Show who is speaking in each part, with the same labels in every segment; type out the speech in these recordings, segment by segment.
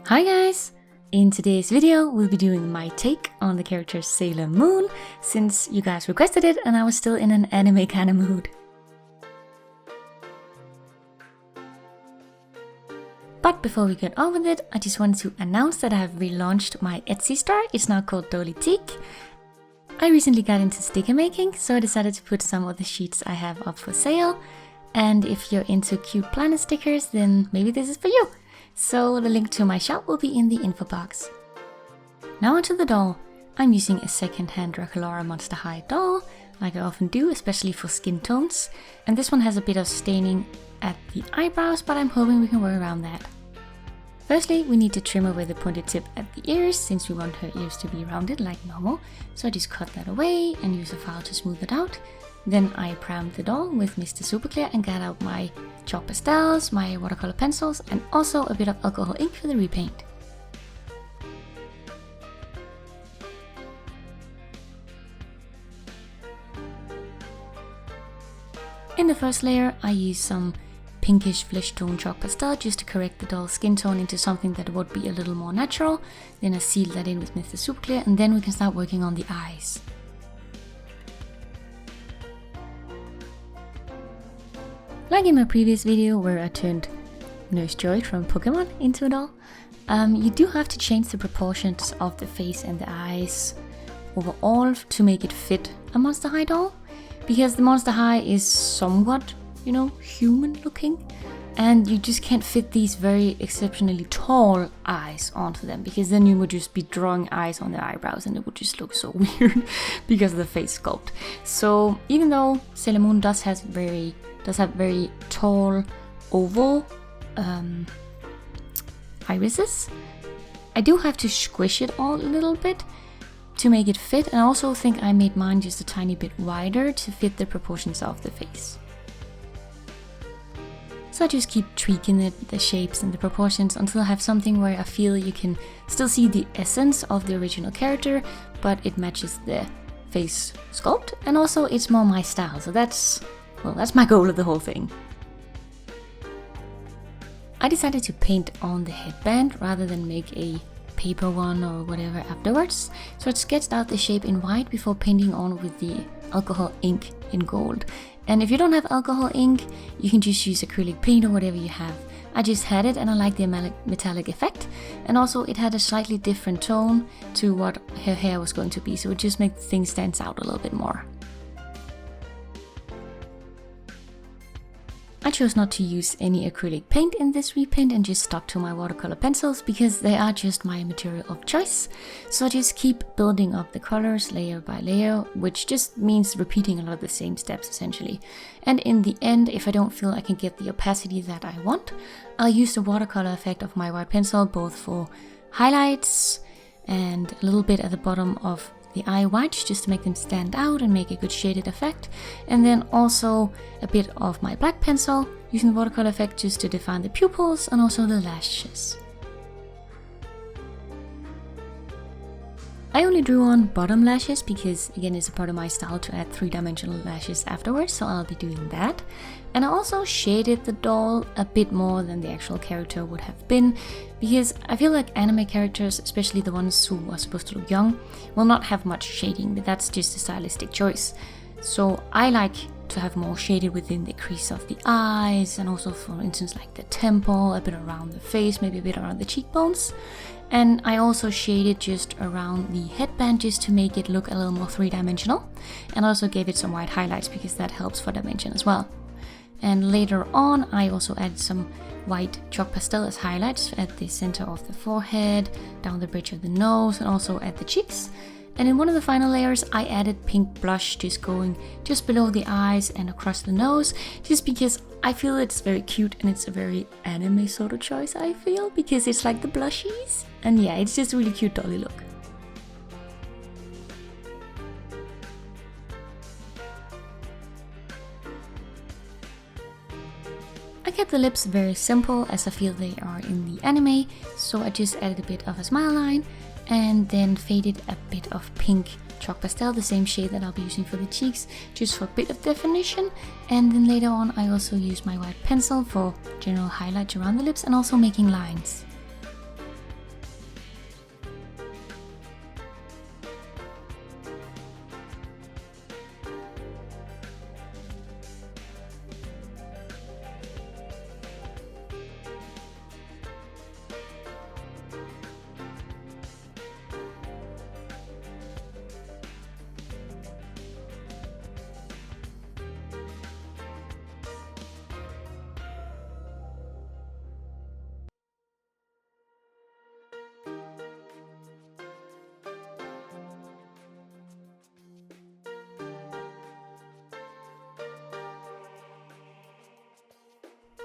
Speaker 1: Hi guys! In today's video, we'll be doing my take on the character Sailor Moon, since you guys requested it and I was still in an anime kind of mood. But before we get on with it, I just wanted to announce that I have relaunched my Etsy store. It's now called Dolitique. I recently got into sticker making, so I decided to put some of the sheets I have up for sale. And if you're into cute planet stickers, then maybe this is for you. So the link to my shop will be in the info box. Now onto the doll. I'm using a second-hand Draculaura Monster High doll, like I often do, especially for skin tones. And this one has a bit of staining at the eyebrows, but I'm hoping we can work around that. Firstly, we need to trim away the pointed tip at the ears, since we want her ears to be rounded like normal. So I just cut that away and use a file to smooth it out. Then I primed the doll with Mr. Superclear and got out my chalk pastels, my watercolor pencils, and also a bit of alcohol ink for the repaint. In the first layer, I used some pinkish flesh tone chalk pastel just to correct the doll's skin tone into something that would be a little more natural. Then I sealed that in with Mr. Superclear, and then we can start working on the eyes. Like in my previous video where I turned Nurse Joy from Pokemon into a doll, you do have to change the proportions of the face and the eyes overall to make it fit a Monster High doll, because the Monster High is somewhat, human looking, and you just can't fit these very exceptionally tall eyes onto them, because then you would just be drawing eyes on the eyebrows and it would just look so weird because of the face sculpt. So even though Sailor Moon does have very tall oval irises, I do have to squish it all a little bit to make it fit, and I also think I made mine just a tiny bit wider to fit the proportions of the face. So I just keep tweaking the shapes and the proportions until I have something where I feel you can still see the essence of the original character, but it matches the face sculpt, and also it's more my style, so that's my goal of the whole thing. I decided to paint on the headband rather than make a paper one or whatever afterwards, so I sketched out the shape in white before painting on with the alcohol ink in gold. And if you don't have alcohol ink, you can just use acrylic paint or whatever you have. I just had it and I like the metallic effect, and also it had a slightly different tone to what her hair was going to be, so it just made things stand out a little bit more. I chose not to use any acrylic paint in this repaint and just stuck to my watercolor pencils because they are just my material of choice. So I just keep building up the colors layer by layer, which just means repeating a lot of the same steps essentially. And in the end, if I don't feel I can get the opacity that I want, I'll use the watercolor effect of my white pencil both for highlights and a little bit at the bottom of the eye whites just to make them stand out and make a good shaded effect, and then also a bit of my black pencil using the watercolor effect just to define the pupils and also the lashes. I only drew on bottom lashes because, again, it's a part of my style to add 3-dimensional lashes afterwards, so I'll be doing that. And I also shaded the doll a bit more than the actual character would have been, because I feel like anime characters, especially the ones who are supposed to look young, will not have much shading, but that's just a stylistic choice. So I like to have more shaded within the crease of the eyes, and also, for instance, like the temple, a bit around the face, maybe a bit around the cheekbones. And I also shaded just around the headband just to make it look a little more 3-dimensional, and also gave it some white highlights because that helps for dimension as well. And later on I also added some white chalk pastel as highlights at the center of the forehead, down the bridge of the nose, and also at the cheeks. And in one of the final layers I added pink blush just going just below the eyes and across the nose, just because I feel it's very cute and it's a very anime sort of choice, I feel, because it's like the blushies. And yeah, it's just a really cute dolly look. I kept the lips very simple as I feel they are in the anime, so I just added a bit of a smile line and then faded a bit of pink chalk pastel, the same shade that I'll be using for the cheeks, just for a bit of definition. And then later on I also used my white pencil for general highlights around the lips and also making lines.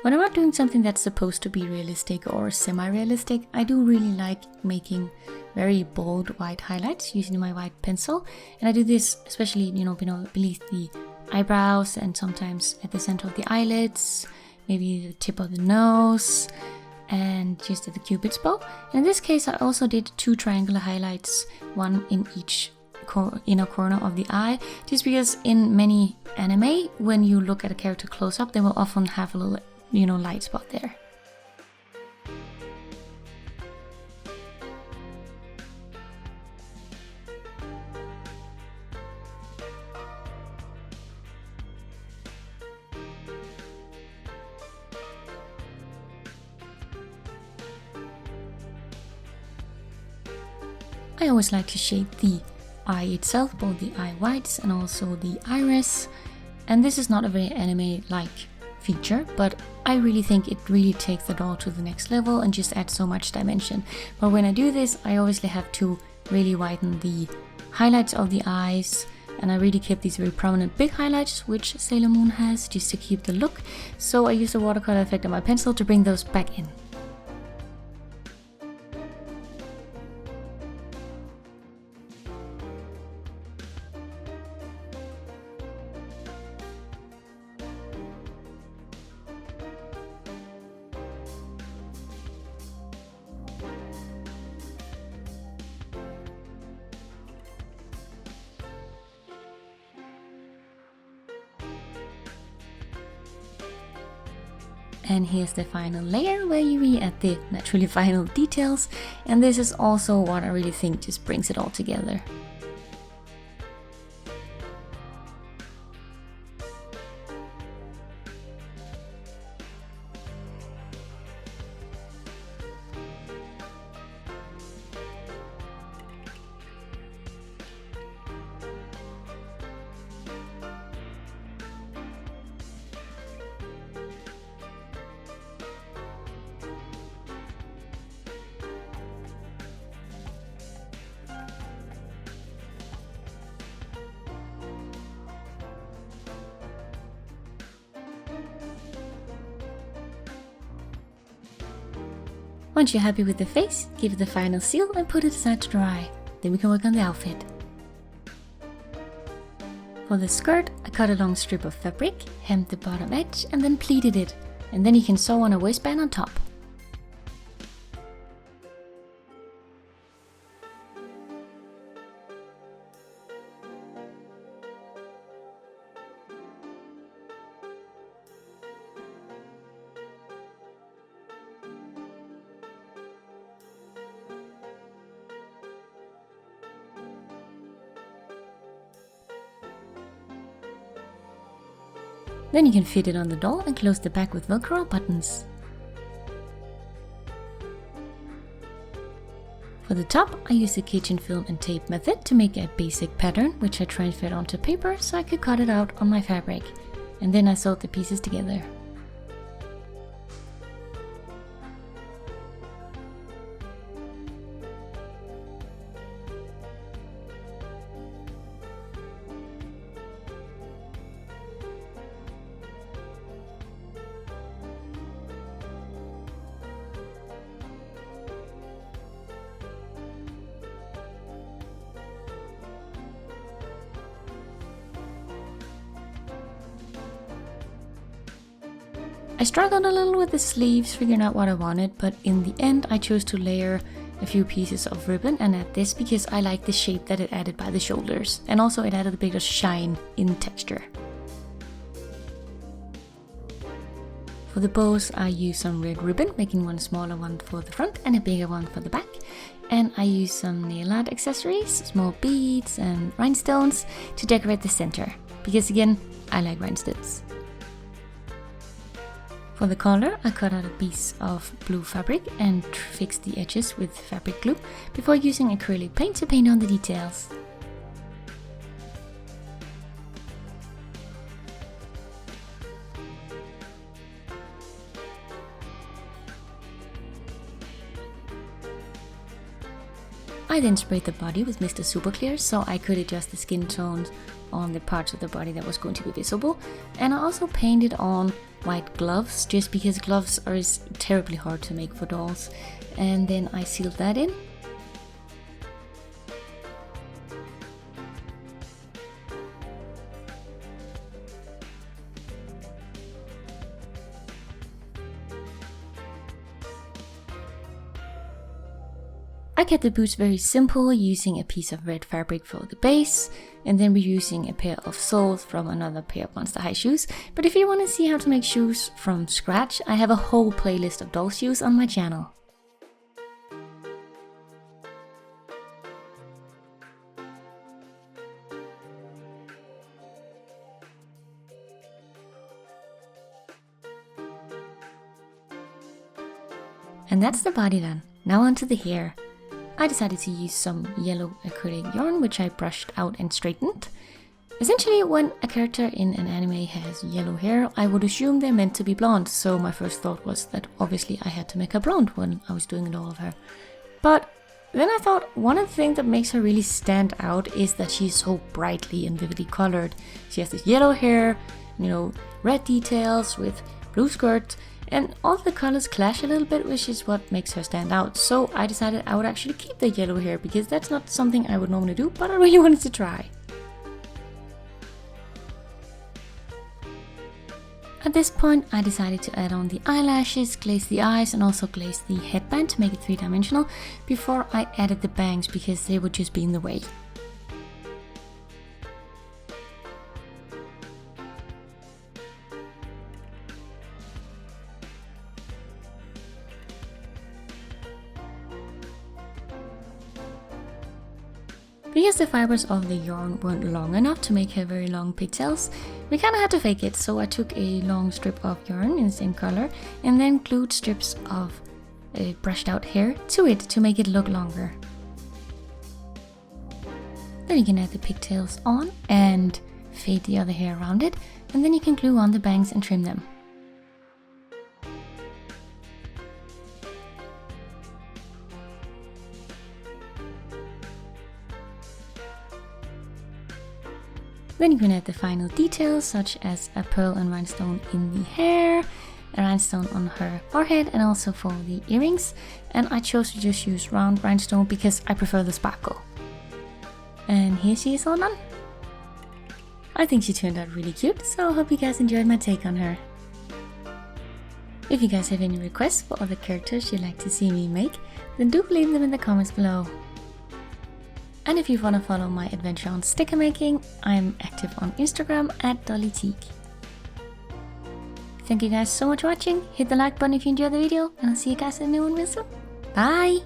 Speaker 1: When I'm not doing something that's supposed to be realistic or semi-realistic, I do really like making very bold white highlights using my white pencil. And I do this especially, beneath the eyebrows and sometimes at the center of the eyelids, maybe the tip of the nose, and just at the cupid's bow. And in this case, I also did 2 triangular highlights, one in each inner corner of the eye, just because in many anime, when you look at a character close up, they will often have a little light spot there. I always like to shade the eye itself, both the eye whites and also the iris. And this is not a very anime-like feature, but I really think it really takes the doll to the next level and just adds so much dimension. But when I do this, I obviously have to really widen the highlights of the eyes, and I really kept these very prominent big highlights, which Sailor Moon has, just to keep the look. So I used the watercolor effect on my pencil to bring those back in. And here's the final layer where you re-add the naturally final details, and this is also what I really think just brings it all together. Once you're happy with the face, give it the final seal and put it aside to dry. Then we can work on the outfit. For the skirt, I cut a long strip of fabric, hemmed the bottom edge and then pleated it. And then you can sew on a waistband on top. Then you can fit it on the doll and close the back with Velcro buttons. For the top, I used the kitchen film and tape method to make a basic pattern, which I transferred onto paper so I could cut it out on my fabric. And then I sewed the pieces together. I struggled a little with the sleeves, figuring out what I wanted, but in the end I chose to layer a few pieces of ribbon and add this because I like the shape that it added by the shoulders, and also it added a bit of shine in texture. For the bows, I used some red ribbon, making one smaller one for the front and a bigger one for the back. And I used some nail art accessories, small beads and rhinestones to decorate the center, because again, I like rhinestones. For the collar, I cut out a piece of blue fabric and fixed the edges with fabric glue before using acrylic paint to paint on the details. I then sprayed the body with Mr. Super Clear so I could adjust the skin tones on the parts of the body that was going to be visible, and I also painted on white gloves, just because gloves are terribly hard to make for dolls. And then I sealed that in. I kept the boots very simple, using a piece of red fabric for the base, and then reusing a pair of soles from another pair of Monster High shoes. But if you want to see how to make shoes from scratch, I have a whole playlist of doll shoes on my channel. And that's the body done. Now onto the hair. I decided to use some yellow acrylic yarn, which I brushed out and straightened. Essentially, when a character in an anime has yellow hair, I would assume they're meant to be blonde, so my first thought was that obviously I had to make her blonde when I was doing it all of her. But then I thought one of the things that makes her really stand out is that she's so brightly and vividly colored. She has this yellow hair, red details with blue skirt, and all the colors clash a little bit, which is what makes her stand out. So I decided I would actually keep the yellow hair, because that's not something I would normally do, but I really wanted to try. At this point, I decided to add on the eyelashes, glaze the eyes, and also glaze the headband to make it three-dimensional before I added the bangs, because they would just be in the way. Because the fibers of the yarn weren't long enough to make her very long pigtails, we kinda had to fake it, so I took a long strip of yarn in the same color and then glued strips of brushed out hair to it to make it look longer. Then you can add the pigtails on and fade the other hair around it, and then you can glue on the bangs and trim them. Then you can add the final details, such as a pearl and rhinestone in the hair, a rhinestone on her forehead, and also for the earrings. And I chose to just use round rhinestone because I prefer the sparkle. And here she is all done. I think she turned out really cute, so I hope you guys enjoyed my take on her. If you guys have any requests for other characters you'd like to see me make, then do leave them in the comments below. And if you want to follow my adventure on sticker making, I'm active on Instagram at DollyTeak. Thank you guys so much for watching. Hit the like button if you enjoyed the video, and I'll see you guys in the new one real soon. Bye!